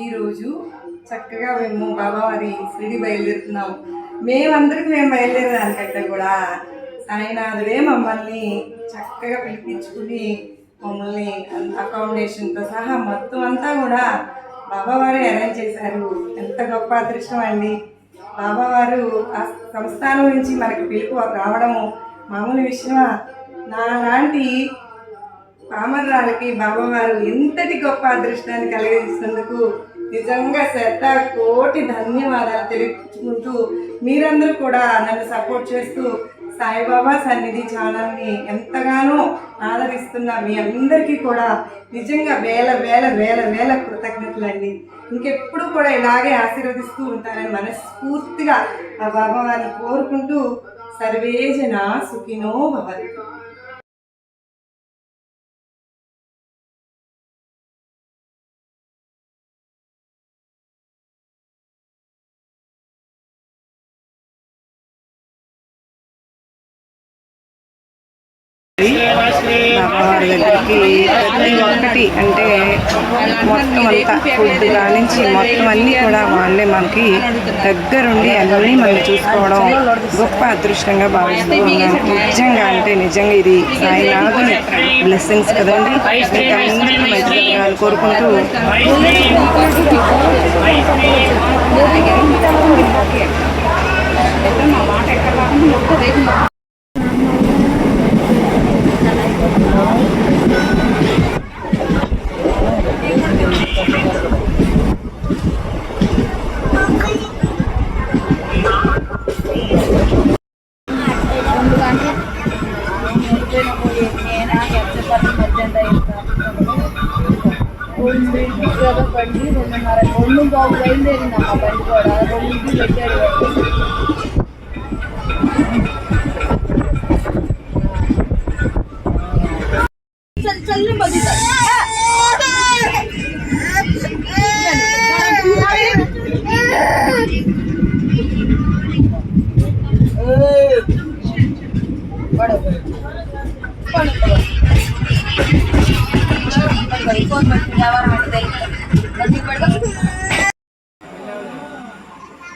ఈరోజు చక్కగా మేము బాబావారి షిరిడి బయలుదేరుతున్నాము. మేము బయలుదేరేదానికంటే కూడా సాయినాథుడే మమ్మల్ని చక్కగా పిలిపించుకుని మమ్మల్ని అకామిడేషన్తో సహా మొత్తం అంతా కూడా బాబావారే అరేంజ్ చేశారు. ఎంత గొప్ప అదృష్టం అండి. బాబావారు ఆ సంస్థానం నుంచి మనకి పిలుపు రావడము మామూలు విషయమా? నా లాంటి పామర్రాలకి బాబావారు ఎంతటి గొప్ప అదృష్టాన్ని కలిగిస్తున్నందుకు నిజంగా కోటి ధన్యవాదాలు తెలుపుకుంటూ మీరందరూ కూడా నన్ను సపోర్ట్ చేస్తూ సాయిబాబా సన్నిధి ఛానల్ని ఎంతగానో ఆదరిస్తున్న మీ అందరికీ కూడా నిజంగా వేల వేల వేల వేల కృతజ్ఞతలండి. ఇంకెప్పుడు కూడా ఇలాగే ఆశీర్వదిస్తూ ఉంటారని మనస్ఫూర్తిగా ఆ బాబావారిని కోరుకుంటూ సర్వే జనా సుఖినో భవంతు. బాబావారి దగ్గరికి ప్రతి ఒక్కటి అంటే మొత్తం అంతా ఫుడ్ కానించి మొత్తం అన్నీ కూడా వాళ్ళే మనకి దగ్గరుండి అన్నీ మనం చూసుకోవడం గొప్ప అదృష్టంగా భావిస్తూ ఉన్నాం. నిజంగా అంటే నిజంగా ఇది సాయినాథుని బ్లెస్సింగ్స్ కదండి. అందరికీ మంచి జరగాలని కోరుకుంటూ బండి 2:30 బాబు బయలుదేరింది అమ్మ. బండి కూడా 2కి పెట్టాడు. చల్లని బతుకుతాడు.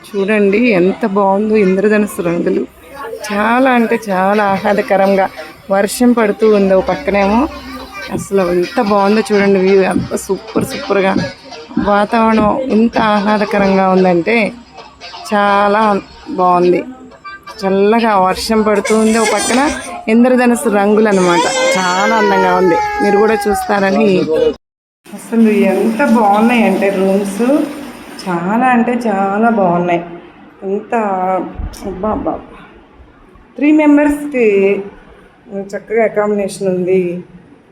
చూడండి ఎంత బాగుందో ఇంద్రధనుస్సు రంగులు. చాలా అంటే చాలా ఆహ్లాదకరంగా వర్షం పడుతూ ఉందో పక్కనేమో. అసలు ఎంత బాగుందో చూడండి వ్యూ. ఎంత సూపర్గా వాతావరణం ఎంత ఆహ్లాదకరంగా ఉందంటే చాలా బాగుంది. చల్లగా వర్షం పడుతూ ఉంది. ఒక పక్కన ఇంద్రధనుస్సు రంగులు అన్నమాట. చాలా అందంగా ఉంది. మీరు కూడా చూస్తారని. అసలు ఎంత బాగున్నాయి అంటే రూమ్స్ చాలా అంటే చాలా బాగున్నాయి. ఎంత అబ్బా 3 మెంబర్స్కి చక్కగా అకామిడేషన్ ఉంది.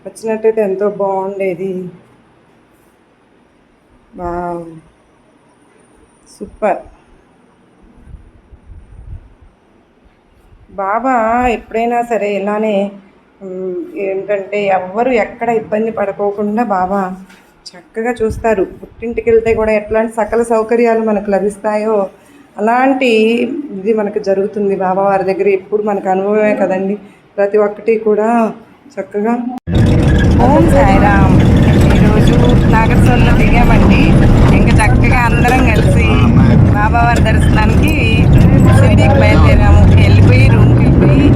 వచ్చినట్టయితే ఎంతో బాగుండేది. సూపర్. బాబా ఎప్పుడైనా సరే ఇలానే ఏంటంటే ఎవ్వరు ఎక్కడ ఇబ్బంది పడుకోకుండా బాబా చక్కగా చూస్తారు. పుట్టింటికి వెళ్తే కూడా ఎట్లాంటి సకల సౌకర్యాలు మనకు లభిస్తాయో అలాంటి ఇది మనకు జరుగుతుంది బాబావారి దగ్గర. ఎప్పుడు మనకు అనుభవమే కదండి ప్రతి ఒక్కటి కూడా చక్కగా. ఓం సాయిరామ్. ఈరోజు నాగర్సోల్లో దిగామండి. ఇంకా చక్కగా అందరం కలిసి బాబావారి దర్శనానికి సిటీకి బయలుదేరాము. వెళ్ళిపోయి రూమ్కి వెళ్ళిపోయి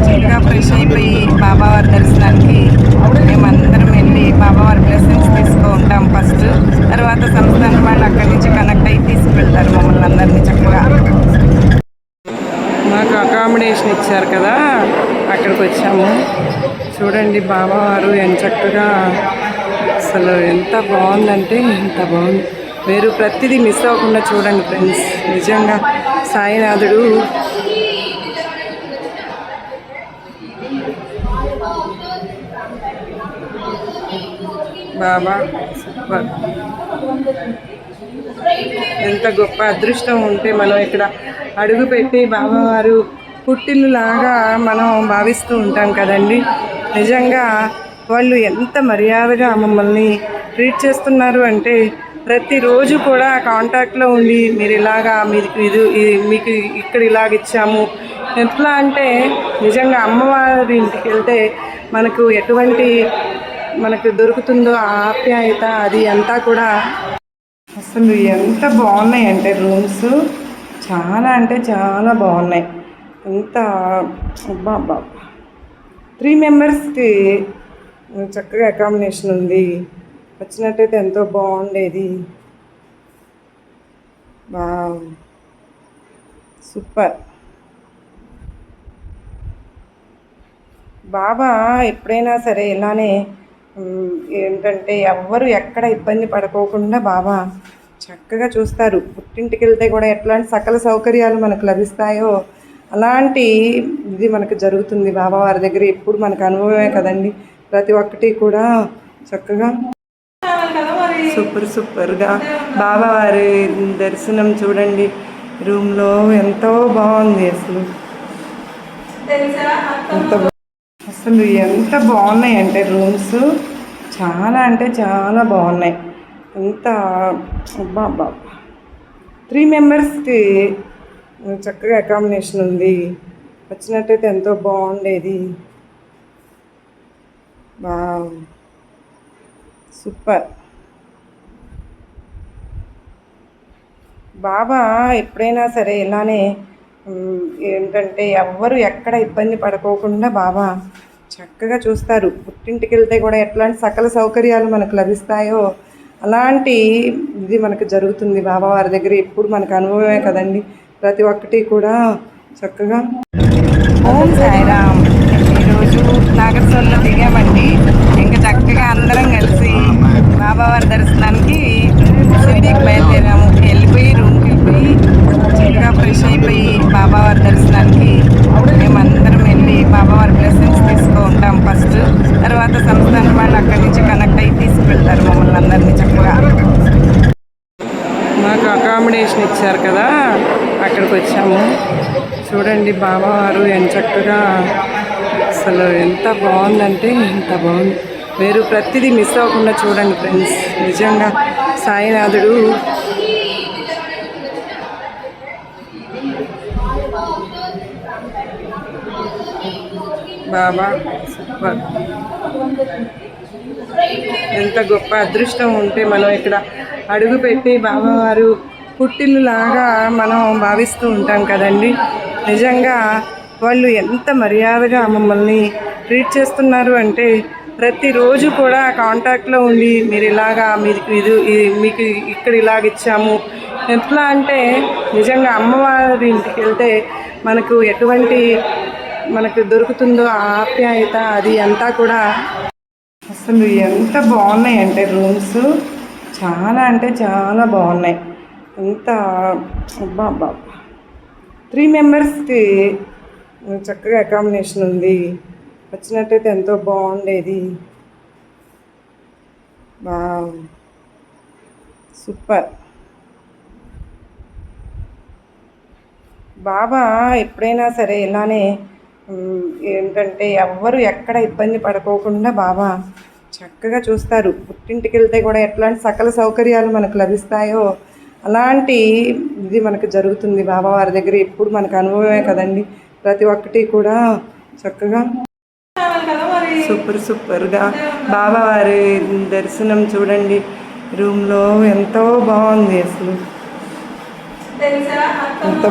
చక్కగా ఫ్రెష్ అయిపోయి బాబావారి దర్శనానికి మేమందరం వెళ్ళి బాబావారి బ్లెస్సింగ్స్ తీసుకుంటాం ఫస్ట్. తర్వాత సంస్థానం వాళ్ళు అక్కడి నుంచి కనెక్ట్ అయ్యి తీసుకువెళ్తారు మమ్మల్ని అందరినీ చక్కగా. మాకు అకామిడేషన్ ఇచ్చారు కదా, అక్కడికి వచ్చాము. చూడండి బాబావారు ఎంత చక్కగా, అసలు ఎంత బాగుందంటే ఎంత బాగుంది. మీరు ప్రతిదీ మిస్ అవ్వకుండా చూడండి ఫ్రెండ్స్. నిజంగా సాయినాథుడు బాబా సూపర్. ఎంత గొప్ప అదృష్టం ఉంటే మనం ఇక్కడ అడుగుపెట్టి బాబావారు పుట్టిల్లులాగా మనం భావిస్తూ ఉంటాం కదండి. నిజంగా వాళ్ళు ఎంత మర్యాదగా మమ్మల్ని ట్రీట్ చేస్తున్నారు అంటే ప్రతిరోజు కూడా కాంటాక్ట్లో ఉండి మీరు ఇలాగా మీకు ఇక్కడ ఇలాగ ఇచ్చాము. ఎట్లా అంటే నిజంగా అమ్మవారి ఇంటికి వెళ్తే మనకు ఎటువంటి మనకు దొరుకుతుందో ఆ ఆప్యాయత అది అంతా కూడా అసలు ఎంత బాగున్నాయి అంటే రూమ్స్ చాలా అంటే చాలా బాగున్నాయి. ఎంత అబ్బా అబ్బా 3 మెంబర్స్కి చక్కగా అకామిడేషన్ ఉంది. వచ్చినట్టయితే ఎంతో బాగుండేది. Wow super. బాబా ఎప్పుడైనా సరే ఇలానే ఏంటంటే ఎవ్వరు ఎక్కడ ఇబ్బంది పడుకోకుండా బాబా చక్కగా చూస్తారు. పుట్టింటికి వెళ్తే కూడా ఎట్లాంటి సకల సౌకర్యాలు మనకు లభిస్తాయో అలాంటి ఇది మనకు జరుగుతుంది. బాబా వారి దగ్గర ఎప్పుడు మనకు అనుభవమే కదండి. ప్రతి ఒక్కటి కూడా చక్కగా సూపర్గా బాబా వారి దర్శనం చూడండి. రూమ్లో ఎంతో బాగుంది. అసలు ఎంత బాగున్నాయి అంటే రూమ్స్ చాలా అంటే చాలా బాగున్నాయి. ఎంత అబ్బా అబ్బా 3 మెంబర్స్కి చక్కగా అకామిడేషన్ ఉంది. వచ్చినట్టయితే ఎంతో బాగుండేది. Wow super. బాబా ఎప్పుడైనా సరే ఇలానే ఏంటంటే ఎవ్వరు ఎక్కడ ఇబ్బంది పడుకోకుండా బాబా చక్కగా చూస్తారు. పుట్టింటికి వెళ్తే కూడా ఎట్లాంటి సకల సౌకర్యాలు మనకు లభిస్తాయో అలాంటి ఇది మనకు జరుగుతుంది. బాబా వారి దగ్గర ఎప్పుడు మనకు అనుభవమే కదండి. ప్రతి ఒక్కటి కూడా చక్కగా ఓం సాయిరామ్. ఈరోజు నాగర్సోల్లో దిగామండి. ఇంకా చక్కగా అందరం కలిసి బాబావారి దర్శనానికి షిరిడీకి బయలుదేరాము. వెళ్ళిపోయి రూమ్కి వెళ్ళిపోయి చక్కగా ఫ్రెష్ అయిపోయి బాబావారి దర్శనానికి మేమందరం వెళ్ళి బాబావారి బ్లెస్సింగ్స్ తీసుకుంటాం ఫస్ట్. తర్వాత సంస్థానం వాళ్ళు అక్కడి నుంచి కనెక్ట్ అయ్యి తీసుకువెళ్తారు మమ్మల్ని అందరినీ. చక్కగా మాకు అకామిడేషన్ ఇచ్చారు కదా, అక్కడికి వచ్చాము. చూడండి బాబావారు ఎంత చక్కగా, అసలు ఎంత బాగుందంటే ఎంత బాగుంది. మీరు ప్రతిదీ మిస్ అవ్వకుండా చూడండి ఫ్రెండ్స్. నిజంగా సాయినాథుడు బాబా సూపర్. ఎంత గొప్ప అదృష్టం ఉంటే మనం ఇక్కడ అడుగుపెట్టి బాబావారు పుట్టిల్లులాగా మనం భావిస్తూ ఉంటాం కదండి. నిజంగా వాళ్ళు ఎంత మర్యాదగా మమ్మల్ని ట్రీట్ చేస్తున్నారు అంటే ప్రతిరోజు కూడా కాంటాక్ట్లో ఉండి మీరు ఇలాగా మీకు ఇక్కడ ఇలాగ ఇచ్చాము. ఎట్లా అంటే నిజంగా అమ్మవారి ఇంటికి వెళ్తే మనకు ఎటువంటి మనకు దొరుకుతుందో ఆ ఆప్యాయత అది అంతా కూడా అసలు ఎంత బాగున్నాయి అంటే రూమ్స్ చాలా అంటే చాలా బాగున్నాయి. ఎంత అబ్బా అబ్బా 3 మెంబర్స్కి చక్కగా అకామిడేషన్ ఉంది. వచ్చినట్టయితే ఎంతో బాగుండేది. Wow super. బాబా ఎప్పుడైనా సరే ఇలానే ఏంటంటే ఎవ్వరు ఎక్కడ ఇబ్బంది పడుకోకుండా బాబా చక్కగా చూస్తారు. పుట్టింటికి వెళ్తే కూడా ఎట్లాంటి సకల సౌకర్యాలు మనకు లభిస్తాయో అలాంటి ఇది మనకు జరుగుతుంది. బాబా వారి దగ్గర ఎప్పుడు మనకు అనుభవమే కదండి. ప్రతి ఒక్కటి కూడా చక్కగా సూపర్గా బాబా వారి దర్శనం చూడండి. రూమ్లో ఎంతో బాగుంది. అసలు ఎంత